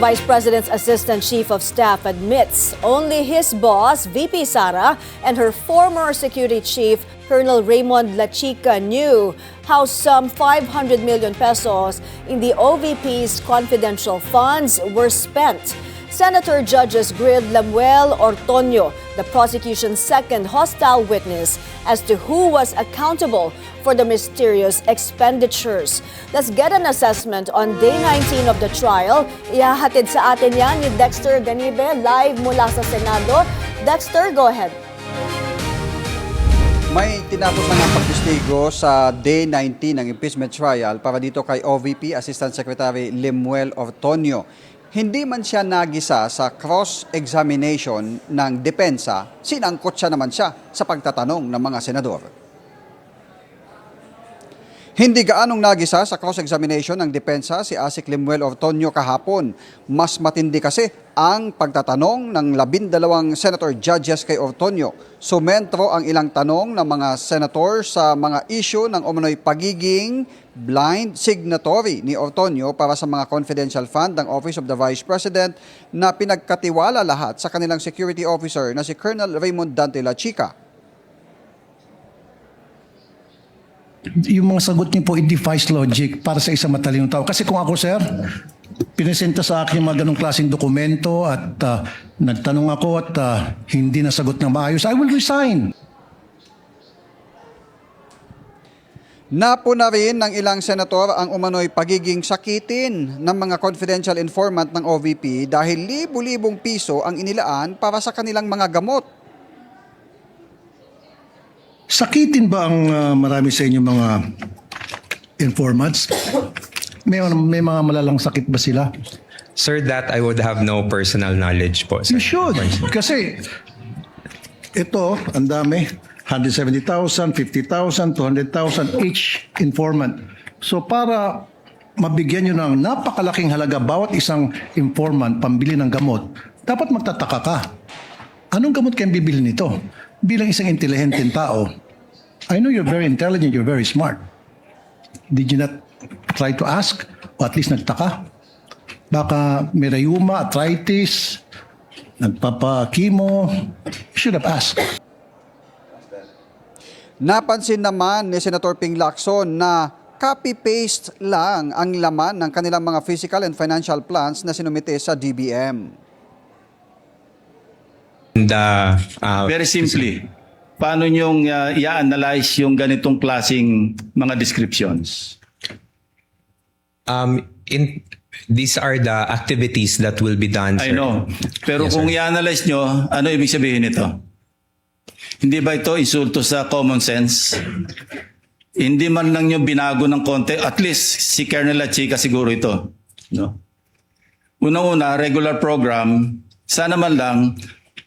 Vice President's Assistant Chief of Staff admits only his boss, VP Sara, and her former security chief, Colonel Raymond Lachica, knew how some 500 million pesos in the OVP's confidential funds were spent. Senator Judges grilled Lemuel Ortonio, the prosecution's second hostile witness, as to who was accountable for the mysterious expenditures. Let's get an assessment on day 19 of the trial. Ihahatid sa atin yan ni Dexter Ganibe, live mula sa Senado. Dexter, go ahead. May tinapos na ng pagdistigo sa day 19 ng impeachment trial para dito kay OVP Assistant Secretary Lemuel Ortonio. Hindi man siya nagisa sa cross-examination ng depensa, sinangkot siya naman siya sa pagtatanong ng mga senador. Hindi gaanong nagisa sa cross-examination ng depensa si ASIC Lemuel Ortonio kahapon. Mas matindi kasi ang pagtatanong ng 12 senator judges kay Ortonio. Sumentro ang ilang tanong ng mga senator sa mga issue ng umano'y pagiging blind signatory ni Ortonio para sa mga confidential fund ng Office of the Vice President na pinagkatiwala lahat sa kanilang security officer na si Colonel Raymond Dante Lachica. Yung mga sagot niyo po, it defies logic para sa isang matalinong tao. Kasi kung ako, sir, pinesenta sa akin mga ganong klaseng dokumento at nagtanong ako at hindi nasagot ng maayos, I will resign. Napuna rin ng ilang senator ang umano'y pagiging sakitin ng mga confidential informant ng OVP dahil libu-libong piso ang inilaan para sa kanilang mga gamot. Sakitin ba ang marami sa inyo mga informants? May mga malalang sakit ba sila? Sir, that I would have no personal knowledge po. You should. Kasi ito, ang dami. 170,000, 50,000, 200,000 each informant. So para mabigyan nyo ng napakalaking halaga bawat isang informant pambili ng gamot, dapat magtataka ka. Anong gamot kayong bibili nito? Bilang isang intelihenteng tao, I know you're very intelligent, you're very smart. Did you not try to ask? O at least nagtaka? Baka may rheuma, arthritis, nagpapakimo. You should have asked. Napansin naman ni Senator Ping Lacson na copy-paste lang ang laman ng kanilang mga physical and financial plans na sinumite sa DBM. Very simply, paano niyong i-analyze yung ganitong klaseng mga descriptions? These are the activities that will be done, I sir. know. Pero Yes, kung sir. i-analyze nyo, ano ibig sabihin nito? Hindi ba ito insulto sa common sense? Hindi man lang nyo binago ng konti, at least si Colonel Lachica siguro ito. No? Unang-una, regular program, sana man lang,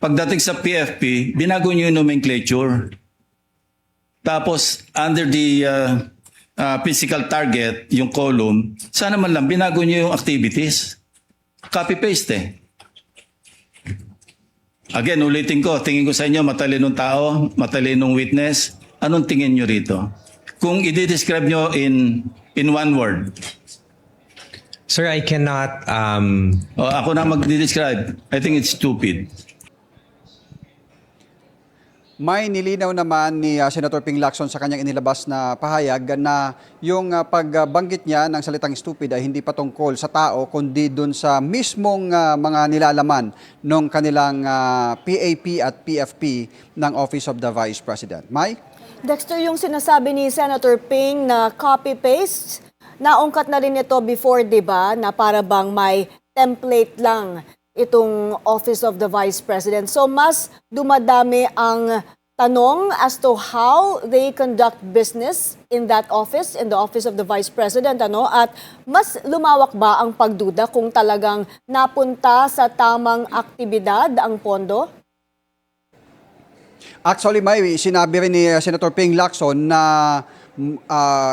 pagdating sa PFP, binago nyo yung nomenclature. Tapos, under the physical target, yung column, sana man lang, binago nyo yung activities. Copy-paste eh. Again, ulitin ko, tingin ko sa inyo, matalinong tao, matalinong witness. Anong tingin nyo rito? Kung i-describe nyo in one word. Sir, I cannot... Ako na mag-describe. I think it's stupid. May nilinaw naman ni Senator Ping Lacson sa kanyang inilabas na pahayag na yung pagbanggit niya ng salitang stupid ay hindi patungkol sa tao kundi dun sa mismong mga nilalaman ng kanilang PAP at PFP ng Office of the Vice President. May? Dexter, yung sinasabi ni Senator Ping na copy-paste, naungkat na rin ito before, di ba, na para bang may template lang itong Office of the Vice President. So mas dumadami ang tanong as to how they conduct business in that office, in the Office of the Vice President. At mas lumawak ba ang pagduda kung talagang napunta sa tamang aktibidad ang pondo? Actually, may sinabi rin ni Senator Ping Lacson na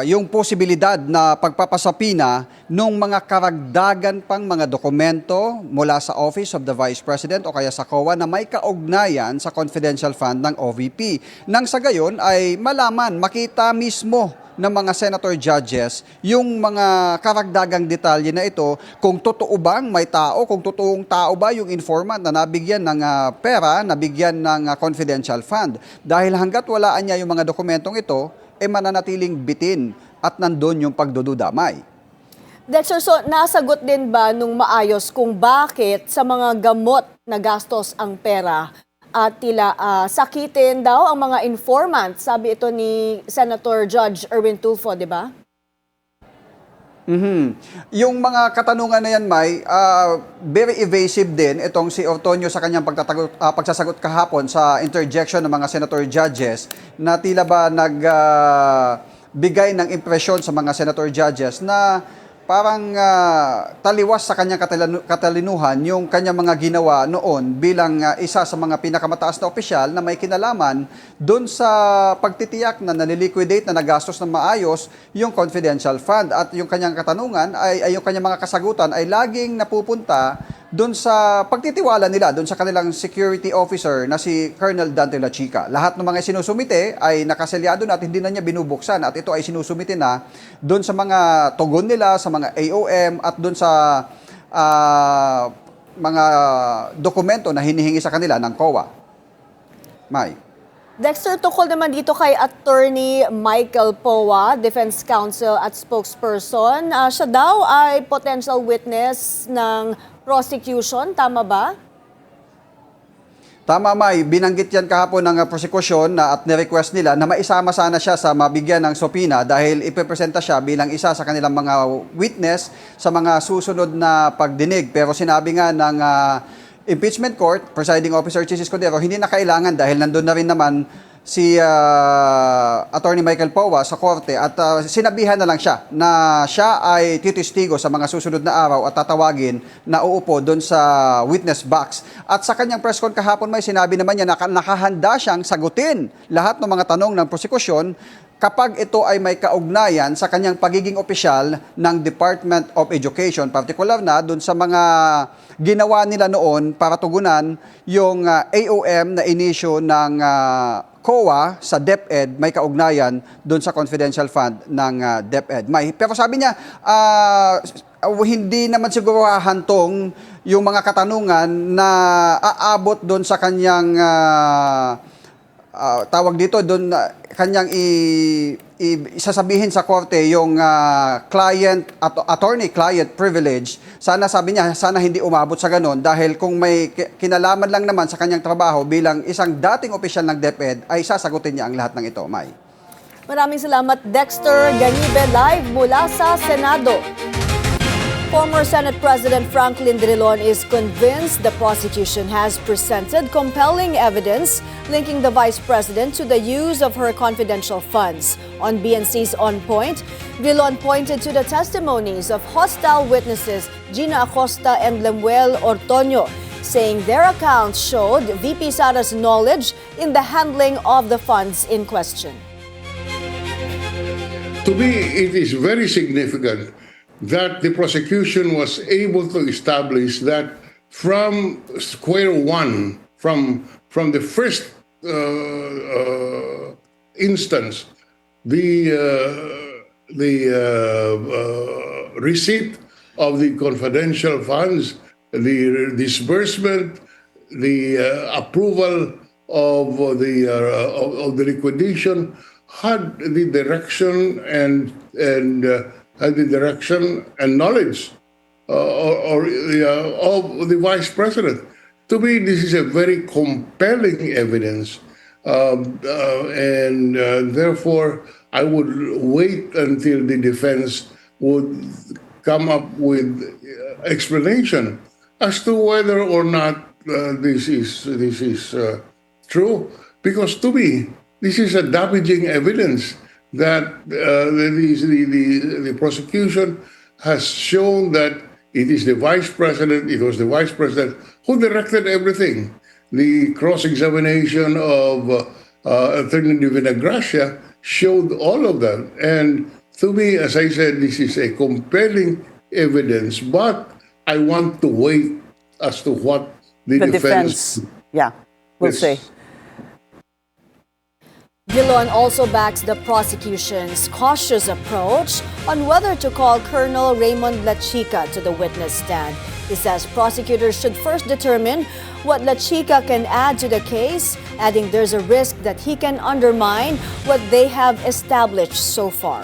yung posibilidad na pagpapasapina ng mga karagdagan pang mga dokumento mula sa Office of the Vice President o kaya sa COA na may kaugnayan sa confidential fund ng OVP. Nang sa gayon ay malaman, makita mismo ng mga senator judges yung mga karagdagang detalye na ito, kung totoo bang may tao, kung totoong tao ba yung informant na nabigyan ng pera, nabigyan ng confidential fund. Dahil hanggat walaan niya yung mga dokumentong ito, mananatiling bitin at nandun yung pagdududamay. Dexter, so nasagot din ba nung maayos kung bakit sa mga gamot na gastos ang pera at tila sakitin daw ang mga informant? Sabi ito ni Senator Judge Erwin Tulfo, di ba? Yung mga katanungan na yan, May, very evasive din itong si Ortonio sa kanyang pagsasagot kahapon sa interjection ng mga senator judges na tila ba nagbigay ng impresyon sa mga senator judges na parang taliwas sa kanyang katalinuhan yung kanyang mga ginawa noon bilang isa sa mga pinakamataas na opisyal na may kinalaman doon sa pagtitiyak na naliliquidate na nagastos ng maayos yung confidential fund. At yung kanyang katanungan ay yung kanyang mga kasagutan ay laging napupunta doon sa pagtitiwala nila, doon sa kanilang security officer na si Colonel Dante Lachica. Lahat ng mga sinusumite ay nakaselyado na at hindi na niya binubuksan at ito ay sinusumite na doon sa mga tugon nila, sa mga AOM at doon sa mga dokumento na hinihingi sa kanila ng COA. May. Dexter, tukol naman dito kay Attorney Michael Poa, Defense Counsel at spokesperson. Siya daw ay potential witness ng prosecution, tama ba? Tama, May. Binanggit yan kahapon ng prosecution at nirequest nila na maisama sana siya sa mabigyan ng subpoena dahil ipepresenta siya bilang isa sa kanilang mga witness sa mga susunod na pagdinig. Pero sinabi nga ng impeachment court, presiding officer Chis Escudero, hindi na kailangan dahil nandun na rin naman si Attorney Michael Poa sa korte at sinabihan na lang siya na siya ay titistigo sa mga susunod na araw at tatawagin na uupo doon sa witness box. At sa kanyang press con kahapon, may sinabi naman niya na nakahanda siyang sagutin lahat ng mga tanong ng prosekusyon kapag ito ay may kaugnayan sa kanyang pagiging opisyal ng Department of Education, particular na doon sa mga ginawa nila noon para tugunan yung AOM na inisyo ng COA sa DepEd, may kaugnayan doon sa confidential fund ng DepEd. Pero sabi niya, hindi naman siguro hahantong yung mga katanungan na aabot doon sa kanyang tawag dito doon kanyang isasabihin sa korte yung attorney-client privilege. Sana sabi niya, sana hindi umabot sa ganon dahil kung may kinalaman lang naman sa kanyang trabaho bilang isang dating opisyal ng DepEd ay sasagutin niya ang lahat ng ito, May. Maraming salamat, Dexter Ganibe, live mula sa Senado. Former Senate President Franklin Drilon is convinced the prosecution has presented compelling evidence linking the Vice President to the use of her confidential funds. On BNC's On Point, Drilon pointed to the testimonies of hostile witnesses Gina Acosta and Lemuel Ortonio, saying their accounts showed VP Sara's knowledge in the handling of the funds in question. To me, it is very significant that the prosecution was able to establish that from square one, from the first instance, the receipt of the confidential funds, the disbursement, the approval of the liquidation had the direction and the direction and knowledge of the Vice President. To me, this is a very compelling evidence, and therefore, I would wait until the defense would come up with explanation as to whether or not this is true. Because to me, this is a damaging evidence that the prosecution has shown that it is the Vice President, it was the Vice President who directed everything. The cross-examination of Attorney Divina Gracia showed all of that. And to me, as I said, this is a compelling evidence, but I want to wait as to what the defense. Yeah, we'll Yes. see. Dillon also backs the prosecution's cautious approach on whether to call Colonel Raymond Lachica to the witness stand. He says prosecutors should first determine what Lachica can add to the case, adding there's a risk that he can undermine what they have established so far.